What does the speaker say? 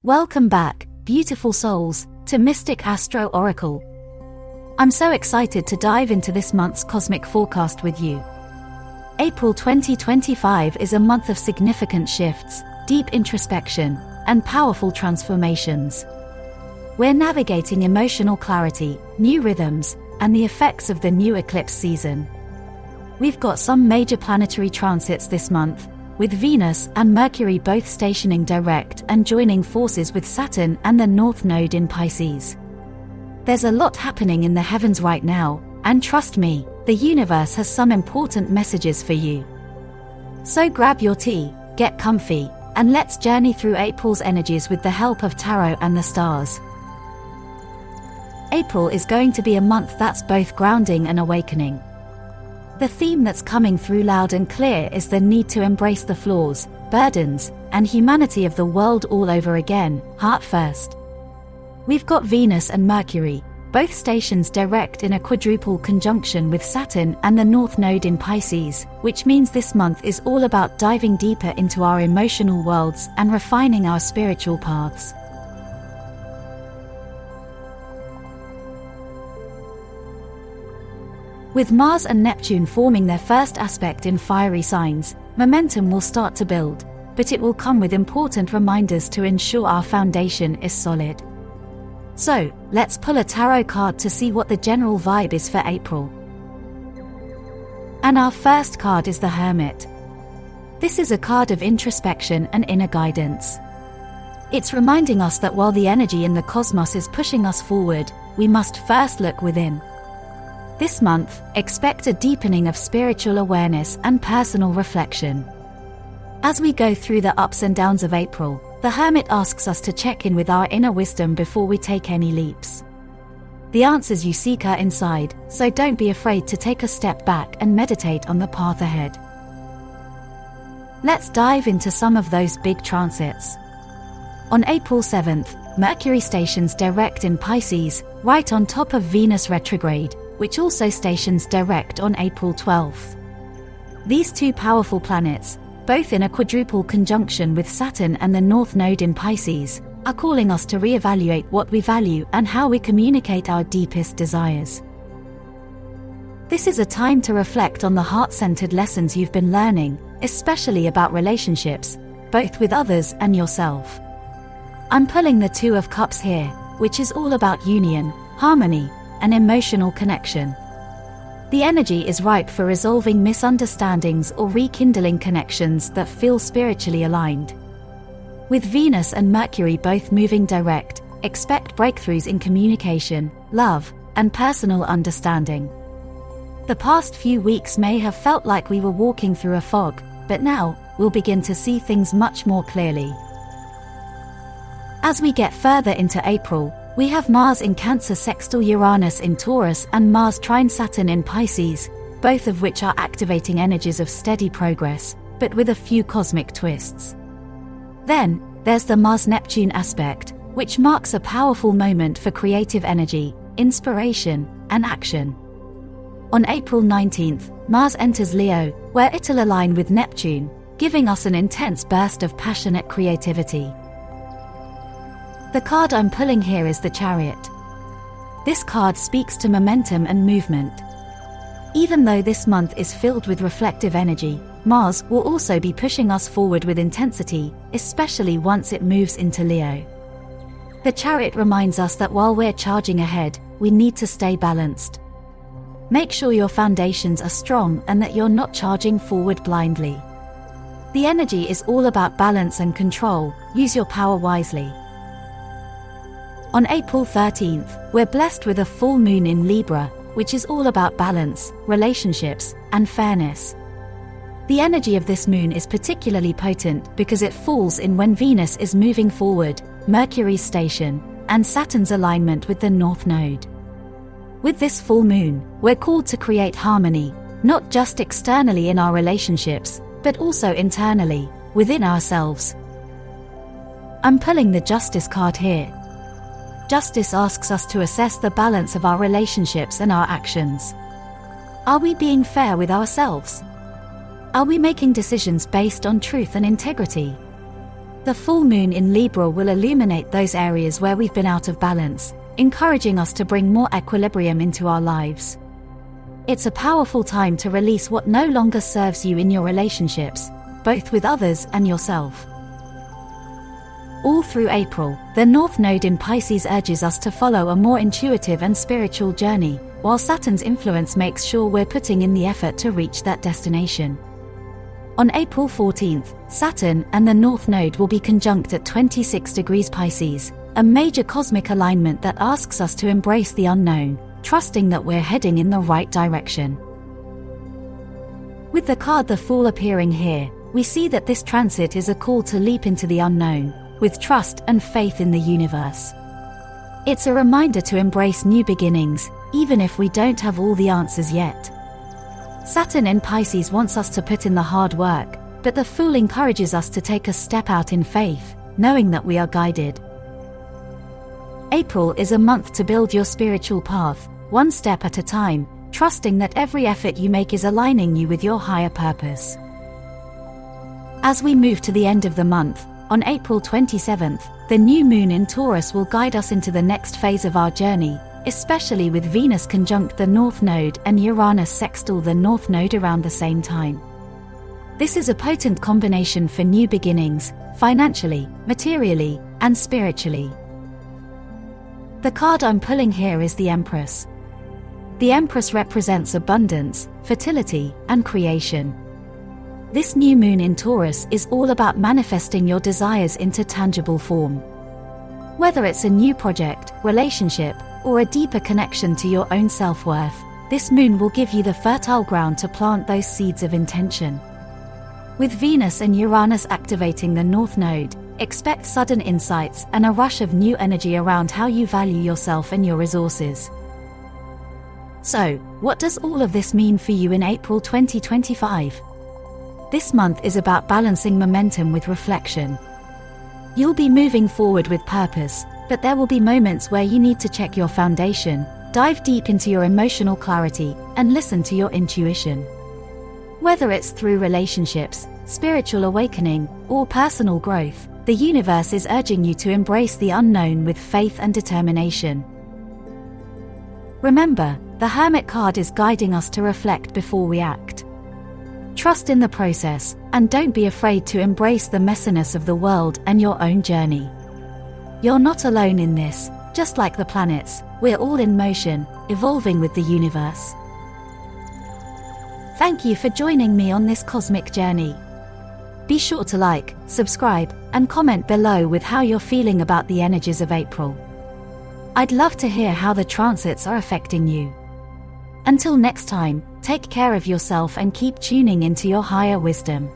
Welcome back, beautiful souls, to Mystic Astro Oracle. I'm so excited to dive into this month's cosmic forecast with you. April 2025 is a month of significant shifts, deep introspection, and powerful transformations. We're navigating emotional clarity, new rhythms, and the effects of the new eclipse season. We've got some major planetary transits this month, with Venus and Mercury both stationing direct and joining forces with Saturn and the North Node in Pisces. There's a lot happening in the heavens right now, and trust me, the universe has some important messages for you. So grab your tea, get comfy, and let's journey through April's energies with the help of tarot and the stars. April is going to be a month that's both grounding and awakening. The theme that's coming through loud and clear is the need to embrace the flaws, burdens, and humanity of the world all over again, heart first. We've got Venus and Mercury, both stations direct in a quadruple conjunction with Saturn and the North Node in Pisces, which means this month is all about diving deeper into our emotional worlds and refining our spiritual paths. With Mars and Neptune forming their first aspect in fiery signs, momentum will start to build, but it will come with important reminders to ensure our foundation is solid. So, let's pull a tarot card to see what the general vibe is for April. And our first card is the Hermit. This is a card of introspection and inner guidance. It's reminding us that while the energy in the cosmos is pushing us forward, we must first look within. This month, expect a deepening of spiritual awareness and personal reflection. As we go through the ups and downs of April, the Hermit asks us to check in with our inner wisdom before we take any leaps. The answers you seek are inside, so don't be afraid to take a step back and meditate on the path ahead. Let's dive into some of those big transits. On April 7th, Mercury stations direct in Pisces, right on top of Venus retrograde, which also stations direct on April 12th. These two powerful planets, both in a quadruple conjunction with Saturn and the North Node in Pisces, are calling us to reevaluate what we value and how we communicate our deepest desires. This is a time to reflect on the heart-centered lessons you've been learning, especially about relationships, both with others and yourself. I'm pulling the Two of Cups here, which is all about union, harmony, and emotional connection. The energy is ripe for resolving misunderstandings or rekindling connections that feel spiritually aligned. With Venus and Mercury both moving direct, expect breakthroughs in communication, love, and personal understanding. The past few weeks may have felt like we were walking through a fog, but now, we'll begin to see things much more clearly. As we get further into April, we have Mars in Cancer sextile Uranus in Taurus and Mars trine Saturn in Pisces, both of which are activating energies of steady progress, but with a few cosmic twists. Then, there's the Mars-Neptune aspect, which marks a powerful moment for creative energy, inspiration, and action. On April 19th, Mars enters Leo, where it'll align with Neptune, giving us an intense burst of passionate creativity. The card I'm pulling here is the Chariot. This card speaks to momentum and movement. Even though this month is filled with reflective energy, Mars will also be pushing us forward with intensity, especially once it moves into Leo. The Chariot reminds us that while we're charging ahead, we need to stay balanced. Make sure your foundations are strong and that you're not charging forward blindly. The energy is all about balance and control. Use your power wisely. On April 13th, we're blessed with a full moon in Libra, which is all about balance, relationships, and fairness. The energy of this moon is particularly potent because it falls in when Venus is moving forward, Mercury's station, and Saturn's alignment with the North Node. With this full moon, we're called to create harmony, not just externally in our relationships, but also internally, within ourselves. I'm pulling the Justice card here. Justice asks us to assess the balance of our relationships and our actions. Are we being fair with ourselves? Are we making decisions based on truth and integrity? The full moon in Libra will illuminate those areas where we've been out of balance, encouraging us to bring more equilibrium into our lives. It's a powerful time to release what no longer serves you in your relationships, both with others and yourself. All through April, the North Node in Pisces urges us to follow a more intuitive and spiritual journey, while Saturn's influence makes sure we're putting in the effort to reach that destination. On April 14th, Saturn and the North Node will be conjunct at 26 degrees Pisces, a major cosmic alignment that asks us to embrace the unknown, trusting that we're heading in the right direction. With the card the Fool appearing here, we see that this transit is a call to leap into the unknown, with trust and faith in the universe. It's a reminder to embrace new beginnings, even if we don't have all the answers yet. Saturn in Pisces wants us to put in the hard work, but the Fool encourages us to take a step out in faith, knowing that we are guided. April is a month to build your spiritual path, one step at a time, trusting that every effort you make is aligning you with your higher purpose. As we move to the end of the month, on April 27th, the new moon in Taurus will guide us into the next phase of our journey, especially with Venus conjunct the North Node and Uranus sextile the North Node around the same time. This is a potent combination for new beginnings, financially, materially, and spiritually. The card I'm pulling here is the Empress. The Empress represents abundance, fertility, and creation. This new moon in Taurus is all about manifesting your desires into tangible form. Whether it's a new project, relationship, or a deeper connection to your own self-worth, this moon will give you the fertile ground to plant those seeds of intention. With Venus and Uranus activating the North Node, expect sudden insights and a rush of new energy around how you value yourself and your resources. So, what does all of this mean for you in April 2025? This month is about balancing momentum with reflection. You'll be moving forward with purpose, but there will be moments where you need to check your foundation, dive deep into your emotional clarity, and listen to your intuition. Whether it's through relationships, spiritual awakening, or personal growth, the universe is urging you to embrace the unknown with faith and determination. Remember, the Hermit card is guiding us to reflect before we act. Trust in the process, and don't be afraid to embrace the messiness of the world and your own journey. You're not alone in this, just like the planets, we're all in motion, evolving with the universe. Thank you for joining me on this cosmic journey. Be sure to like, subscribe, and comment below with how you're feeling about the energies of April. I'd love to hear how the transits are affecting you. Until next time, take care of yourself and keep tuning into your higher wisdom.